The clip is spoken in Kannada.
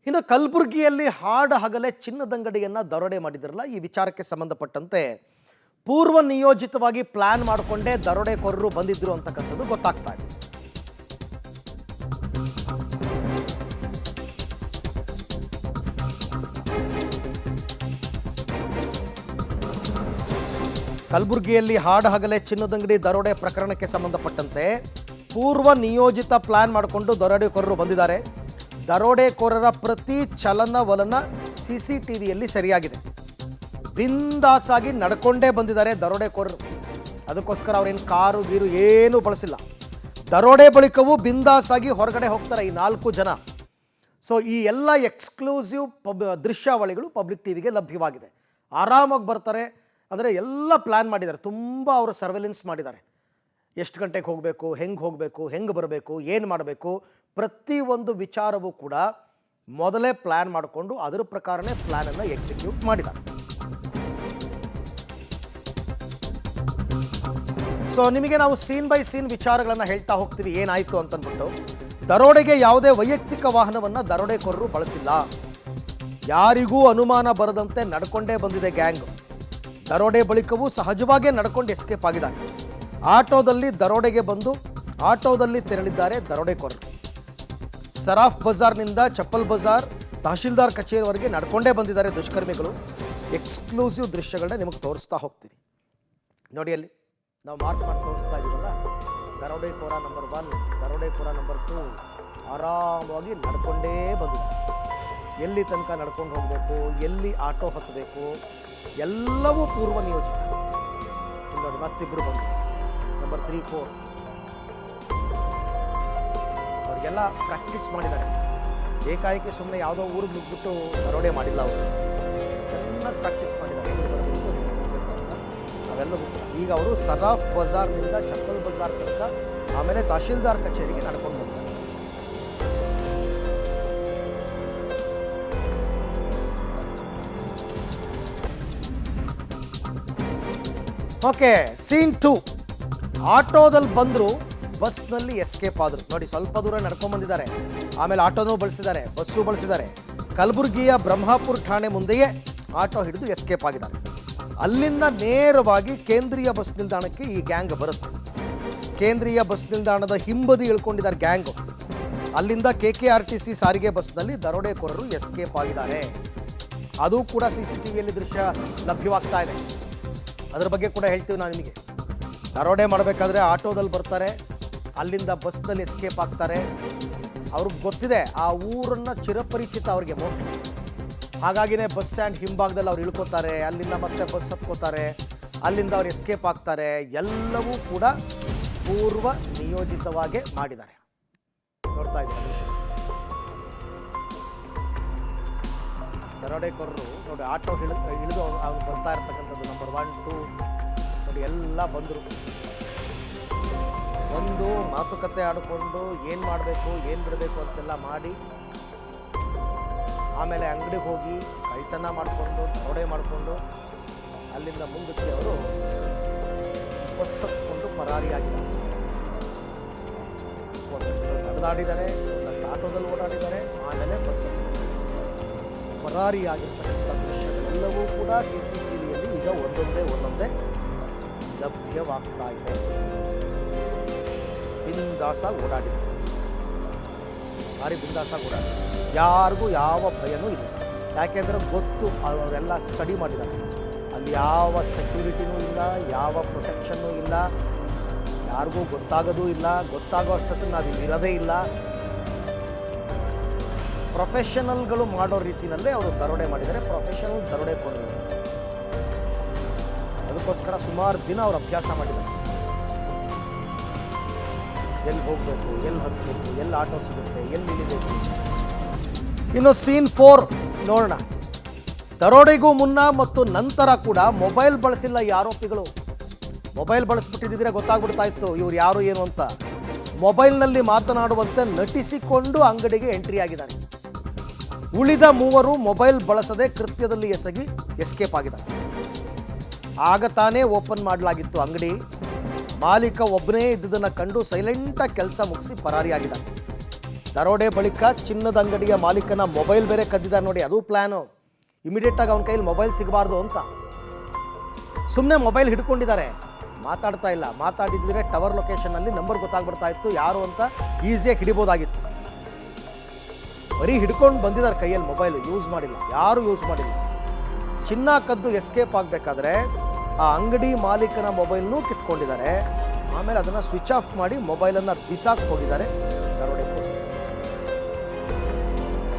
ಇನ್ನು ಕಲಬುರಗಿಯಲ್ಲಿ ಹಾಡ ಹಗಲೇ ಚಿನ್ನದಂಗಡಿಯನ್ನು ದರೋಡೆ ಮಾಡಿದ್ರಲ್ಲ, ಈ ವಿಚಾರಕ್ಕೆ ಸಂಬಂಧಪಟ್ಟಂತೆ ಪೂರ್ವ ನಿಯೋಜಿತವಾಗಿ ಪ್ಲಾನ್ ಮಾಡಿಕೊಂಡೇ ದರೋಡೆಕೋರರು ಬಂದಿದ್ರು ಅಂತಕ್ಕಂಥದ್ದು ಗೊತ್ತಾಗ್ತಾ ಇದೆ. ಕಲಬುರಗಿಯಲ್ಲಿ ಹಾಡ ಹಗಲೇ ಚಿನ್ನದಂಗಡಿ ದರೋಡೆ ಪ್ರಕರಣಕ್ಕೆ ಸಂಬಂಧಪಟ್ಟಂತೆ ಪೂರ್ವ ನಿಯೋಜಿತ ಪ್ಲಾನ್ ಮಾಡಿಕೊಂಡು ದರೋಡೆಕೋರರು ಬಂದಿದ್ದಾರೆ. ದರೋಡೆಕೋರರ ಪ್ರತಿ ಚಲನವಲನ CCTVಯಲ್ಲಿ ಸರಿಯಾಗಿದೆ. ಬಿಂದಾಸಾಗಿ ನಡ್ಕೊಂಡೇ ಬಂದಿದ್ದಾರೆ ದರೋಡೆಕೋರರು. ಅದಕ್ಕೋಸ್ಕರ ಅವ್ರೇನು ಕಾರು ಗೀರು ಏನೂ ಬಳಸಿಲ್ಲ. ದರೋಡೆ ಬಳಿಕವೂ ಬಿಂದಾಸಾಗಿ ಹೊರಗಡೆ ಹೋಗ್ತಾರೆ ಈ 4 ಜನ. ಸೊ ಈ ಎಲ್ಲ ಎಕ್ಸ್ಕ್ಲೂಸಿವ್ ದೃಶ್ಯಾವಳಿಗಳು ಪಬ್ಲಿಕ್ ಟಿವಿಗೆ ಲಭ್ಯವಾಗಿದೆ. ಆರಾಮಾಗಿ ಬರ್ತಾರೆ. ಅಂದರೆ ಎಲ್ಲ ಪ್ಲ್ಯಾನ್ ಮಾಡಿದ್ದಾರೆ. ತುಂಬ ಅವರು ಸರ್ವೆಲೆನ್ಸ್ ಮಾಡಿದ್ದಾರೆ. ಎಷ್ಟು ಗಂಟೆಗೆ ಹೋಗಬೇಕು, ಹೆಂಗೆ ಹೋಗಬೇಕು, ಹೆಂಗೆ ಬರಬೇಕು, ಏನು ಮಾಡಬೇಕು, ಪ್ರತಿಯೊಂದು ವಿಚಾರವೂ ಕೂಡ ಮೊದಲೇ ಪ್ಲ್ಯಾನ್ ಮಾಡಿಕೊಂಡು ಅದರ ಪ್ರಕಾರನೇ ಪ್ಲ್ಯಾನನ್ನು ಎಕ್ಸಿಕ್ಯೂಟ್ ಮಾಡಿದ್ದಾರೆ. ಸೊ ನಿಮಗೆ ನಾವು ಸೀನ್ ಬೈ ಸೀನ್ ವಿಚಾರಗಳನ್ನು ಹೇಳ್ತಾ ಹೋಗ್ತೀವಿ ಏನಾಯಿತು ಅಂತಂದ್ಬಿಟ್ಟು. ದರೋಡೆಗೆ ಯಾವುದೇ ವೈಯಕ್ತಿಕ ವಾಹನವನ್ನು ದರೋಡೆಕೋರರು ಬಳಸಿಲ್ಲ. ಯಾರಿಗೂ ಅನುಮಾನ ಬರದಂತೆ ನಡ್ಕೊಂಡೇ ಬಂದಿದೆ ಗ್ಯಾಂಗ್. ದರೋಡೆ ಬಳಿಕವೂ ಸಹಜವಾಗೇ ನಡ್ಕೊಂಡು ಎಸ್ಕೇಪ್ ಆಗಿದ್ದಾರೆ. ಆಟೋದಲ್ಲಿ ದರೋಡೆಗೆ ಬಂದು ಆಟೋದಲ್ಲಿ ತೆರಳಿದ್ದಾರೆ ದರೋಡೆಕೋರರು. ಸರಾಫ್ ಬಜಾರ್ನಿಂದ ಚಪ್ಪಲ್ ಬಜಾರ್ ತಹಶೀಲ್ದಾರ್ ಕಚೇರಿವರೆಗೆ ನಡ್ಕೊಂಡೇ ಬಂದಿದ್ದಾರೆ ದುಷ್ಕರ್ಮಿಗಳು. ಎಕ್ಸ್ಕ್ಲೂಸಿವ್ ದೃಶ್ಯಗಳನ್ನ ನಿಮಗೆ ತೋರಿಸ್ತಾ ಹೋಗ್ತೀವಿ. ನೋಡಿ, ಅಲ್ಲಿ ನಾವು ಮಾರ್ಕ್ ಮಾಡಿ ತೋರಿಸ್ತಾ ಇದ್ದೀವಲ್ಲ, ದರೋಡೆಕೋರ ನಂಬರ್ 1, ದರೋಡೆಕೋರ ನಂಬರ್ 2 ಆರಾಮವಾಗಿ ನಡ್ಕೊಂಡೇ ಬಂದಿದ್ದಾರೆ. ಎಲ್ಲಿ ತನಕ ನಡ್ಕೊಂಡು ಹೋಗಬೇಕು, ಎಲ್ಲಿ ಆಟೋ ಹತ್ತಬೇಕು, ಎಲ್ಲವೂ ಪೂರ್ವ ನಿಯೋಜಿತ. ನೋಡಿ, ಮತ್ತಿಬ್ಬರು ಬಂದು ನಂಬರ್ 3, 4 ಅವ್ರಿಗೆಲ್ಲ ಪ್ರಾಕ್ಟೀಸ್ ಮಾಡಿದ್ದಾರೆ. ಏಕಾಏಕಿ ಸುಮ್ಮನೆ ಯಾವುದೋ ಊರಿಗೆ ನುಗ್ಬಿಟ್ಟು ದರೋಡೆ ಮಾಡಿಲ್ಲ. ಅವರು ಚೆನ್ನಾಗಿ ಪ್ರಾಕ್ಟೀಸ್ ಮಾಡಿದ್ದಾರೆ. ಅವೆಲ್ಲವೂ ಈಗ ಅವರು ಸರಾಫ್ ಬಜಾರ್ನಿಂದ ಚಪ್ಪಲ್ ಬಜಾರ್ ತನಕ, ಆಮೇಲೆ ತಹಶೀಲ್ದಾರ್ ಕಚೇರಿಗೆ ನಡ್ಕೊಂಡು ಬಂದಿದ್ದಾರೆ. Okay, scene 2. ಆಟೋದಲ್ಲಿ ಬಂದರು, ಬಸ್ನಲ್ಲಿ ಎಸ್ಕೇಪ್ ಆದರು. ನೋಡಿ, ಸ್ವಲ್ಪ ದೂರ ನಡ್ಕೊಂಡು ಬಂದಿದ್ದಾರೆ, ಆಮೇಲೆ ಆಟೋನೂ ಬಳಸಿದ್ದಾರೆ, ಬಸ್ಸು ಬಳಸಿದ್ದಾರೆ. ಕಲಬುರಗಿಯ ಬ್ರಹ್ಮಾಪುರ ಠಾಣೆ ಮುಂದೆಯೇ ಆಟೋ ಹಿಡಿದು ಎಸ್ಕೇಪ್ ಆಗಿದ್ದಾರೆ. ಅಲ್ಲಿಂದ ನೇರವಾಗಿ ಕೇಂದ್ರೀಯ ಬಸ್ ನಿಲ್ದಾಣಕ್ಕೆ ಈ ಗ್ಯಾಂಗ್ ಬರುತ್ತೆ. ಕೇಂದ್ರೀಯ ಬಸ್ ನಿಲ್ದಾಣದ ಹಿಂಬದಿ ಇಳ್ಕೊಂಡಿದ್ದಾರೆ ಗ್ಯಾಂಗು. ಅಲ್ಲಿಂದ KKRTC ಸಾರಿಗೆ ಬಸ್ನಲ್ಲಿ ದರೋಡೆಕೋರರು ಎಸ್ಕೇಪ್ ಆಗಿದ್ದಾರೆ. ಅದು ಕೂಡ CCTVಯಲ್ಲಿ ದೃಶ್ಯ ಲಭ್ಯವಾಗ್ತಾ ಇದೆ. ಅದ್ರ ಬಗ್ಗೆ ಕೂಡ ಹೇಳ್ತೀವಿ ನಾವು ನಿಮಗೆ. ದರೋಡೆ ಮಾಡಬೇಕಾದ್ರೆ ಆಟೋದಲ್ಲಿ ಬರ್ತಾರೆ, ಅಲ್ಲಿಂದ ಬಸ್ನಲ್ಲಿ ಎಸ್ಕೇಪ್ ಆಗ್ತಾರೆ. ಅವ್ರಿಗೆ ಗೊತ್ತಿದೆ, ಆ ಊರನ್ನು ಚಿರಪರಿಚಿತ ಅವ್ರಿಗೆ ಮೋಸ್ಟ್ಲಿ. ಹಾಗಾಗಿನೇ ಬಸ್ ಸ್ಟ್ಯಾಂಡ್ ಹಿಂಭಾಗದಲ್ಲಿ ಅವ್ರು ಇಳ್ಕೋತಾರೆ, ಅಲ್ಲಿಂದ ಮತ್ತೆ ಬಸ್ ಹತ್ಕೋತಾರೆ, ಅಲ್ಲಿಂದ ಅವ್ರು ಎಸ್ಕೇಪ್ ಆಗ್ತಾರೆ. ಎಲ್ಲವೂ ಕೂಡ ಪೂರ್ವ ನಿಯೋಜಿತವಾಗೇ ಮಾಡಿದ್ದಾರೆ. ನೋಡ್ತಾ ಇದ್ದಾರೆ ವಿಷಯ. ದರೋಡೆಕೋರರು ನೋಡಿ, ಆಟೋ ಇಳಿದು ಅವ್ರು ಬರ್ತಾ ಇರ್ತಕ್ಕಂಥದ್ದು ನಂಬರ್ 1, 2 ನೋಡಿ, ಎಲ್ಲ ಬಂದರು. ಒಂದು ಮಾತುಕತೆ ಆಡಿಕೊಂಡು ಏನು ಮಾಡಬೇಕು, ಏನು ಬಿಡಬೇಕು ಅಂತೆಲ್ಲ ಮಾಡಿ, ಆಮೇಲೆ ಅಂಗಡಿಗೆ ಹೋಗಿ ಕಳ್ತನ ಮಾಡಿಕೊಂಡು ದರೋಡೆ ಮಾಡಿಕೊಂಡು ಅಲ್ಲಿಂದ ಮುಂದಕ್ಕೆ ಅವರು ಬಸ್ ಹತ್ಕೊಂಡು ಪರಾರಿಯಾಗಿದ್ದಾರೆ. ಒಂದಷ್ಟು ನಡೆದಾಡಿದ್ದಾರೆ, ಒಂದಷ್ಟು ಆಟೋದಲ್ಲಿ ಓಡಾಡಿದ್ದಾರೆ, ಆಮೇಲೆ ಬಸ್ ಹತ್ಕೊಂಡು ಪರಾರಿಯಾಗಿರ್ತಕ್ಕಂಥ ದೃಶ್ಯಗಳೆಲ್ಲವೂ ಕೂಡ CCTVಯಲ್ಲಿ ಈಗ ಒಂದೊಂದೇ ಲಭ್ಯವಾಗ್ತಾ ಇದೆ. ಬಿಂದಾಸಾಗಿ ಓಡಾಡಿದೆ, ಭಾರಿ ಬಿಂದಾಸಾಗಿ ಓಡಾಡಿದೆ. ಯಾರಿಗೂ ಯಾವ ಭಯನೂ ಇಲ್ಲ. ಯಾಕೆಂದರೆ ಗೊತ್ತು, ಅವರೆಲ್ಲ ಸ್ಟಡಿ ಮಾಡಿದ್ದಾರೆ. ಅಲ್ಲಿ ಯಾವ ಸೆಕ್ಯೂರಿಟಿನೂ ಇಲ್ಲ, ಯಾವ ಪ್ರೊಟೆಕ್ಷನ್ನೂ ಇಲ್ಲ, ಯಾರಿಗೂ ಗೊತ್ತಾಗೋದೂ ಇಲ್ಲ. ಗೊತ್ತಾಗೋ ಅಷ್ಟೊತ್ತಿಗೆ ನಾವು ಇಲ್ಲಿ ಇರೋದೇ ಇಲ್ಲ. ಪ್ರೊಫೆಷನಲ್ಗಳು ಮಾಡೋ ರೀತಿಯಲ್ಲೇ ಅವರು ದರೋಡೆ ಮಾಡಿದ್ದಾರೆ. ಪ್ರೊಫೆಷನಲ್ ದರೋಡೆಕೋರರು. ಅದಕ್ಕೋಸ್ಕರ ಸುಮಾರು ದಿನ ಅವರು ಅಭ್ಯಾಸ ಮಾಡಿದ್ದಾರೆ. ಎಲ್ಲಿ ಹೋಗಬೇಕು, ಎಲ್ಲಿ ಹತ್ತಬೇಕು, ಎಲ್ಲಿ ಆಟೋ ಸಿಗುತ್ತೆ, ಎಲ್ಲಿ ಇಳಿಬೇಕು. ಇನ್ನು ಸೀನ್ 4 ನೋಡೋಣ. ದರೋಡೆಗೂ ಮುನ್ನ ಮತ್ತು ನಂತರ ಕೂಡ ಮೊಬೈಲ್ ಬಳಸಿಲ್ಲ ಈ ಆರೋಪಿಗಳು. ಮೊಬೈಲ್ ಬಳಸ್ಬಿಟ್ಟಿದ್ರೆ ಗೊತ್ತಾಗ್ಬಿಡ್ತಾ ಇತ್ತು ಇವ್ರು ಯಾರು ಏನು ಅಂತ. ಮೊಬೈಲ್ನಲ್ಲಿ ಮಾತನಾಡುವಂತೆ ನಟಿಸಿಕೊಂಡು ಅಂಗಡಿಗೆ ಎಂಟ್ರಿ ಆಗಿದ್ದಾರೆ. ಉಳಿದ 3 ಮೊಬೈಲ್ ಬಳಸದೆ ಕೃತ್ಯದಲ್ಲಿ ಎಸಗಿ ಎಸ್ಕೇಪ್ ಆಗಿದ್ದಾರೆ. ಆಗ ತಾನೇ ಓಪನ್ ಮಾಡಲಾಗಿತ್ತು ಅಂಗಡಿ. ಮಾಲೀಕ ಒಬ್ಬನೇ ಇದ್ದುದನ್ನು ಕಂಡು ಸೈಲೆಂಟಾಗಿ ಕೆಲಸ ಮುಗಿಸಿ ಪರಾರಿಯಾಗಿದ್ದಾರೆ. ದರೋಡೆ ಬಳಿಕ ಚಿನ್ನದ ಅಂಗಡಿಯ ಮಾಲೀಕನ ಮೊಬೈಲ್ ಬೇರೆ ಕದ್ದಿದ್ದಾರೆ ನೋಡಿ, ಅದು ಪ್ಲ್ಯಾನು. ಇಮಿಡಿಯೇಟಾಗಿ ಅವನ ಕೈಯಲ್ಲಿ ಮೊಬೈಲ್ ಸಿಗಬಾರ್ದು ಅಂತ ಸುಮ್ಮನೆ ಮೊಬೈಲ್ ಹಿಡ್ಕೊಂಡಿದ್ದಾರೆ, ಮಾತಾಡ್ತಾ ಇಲ್ಲ. ಮಾತಾಡಿದ್ರೆ ಟವರ್ ಲೊಕೇಶನ್ನಲ್ಲಿ ನಂಬರ್ ಗೊತ್ತಾಗ್ಬಿಡ್ತಾ ಇತ್ತು ಯಾರು ಅಂತ, ಈಸಿಯಾಗಿ ಹಿಡಿಬೋದಾಗಿತ್ತು. ಬರೀ ಹಿಡ್ಕೊಂಡು ಬಂದಿದ್ದಾರೆ ಕೈಯಲ್ಲಿ, ಮೊಬೈಲ್ ಯೂಸ್ ಮಾಡಿಲ್ಲ, ಯಾರೂ ಯೂಸ್ ಮಾಡಿಲ್ಲ. ಚಿನ್ನ ಕದ್ದು ಎಸ್ಕೇಪ್ ಆಗಬೇಕಾದ್ರೆ ಆ ಅಂಗಡಿ ಮಾಲೀಕನ ಮೊಬೈಲ್ನೂ ಕಿತ್ಕೊಂಡಿದ್ದಾರೆ. ಆಮೇಲೆ ಅದನ್ನು ಸ್ವಿಚ್ ಆಫ್ ಮಾಡಿ ಮೊಬೈಲನ್ನು ಬಿಸಾಕಿ ಹೋಗಿದ್ದಾರೆ.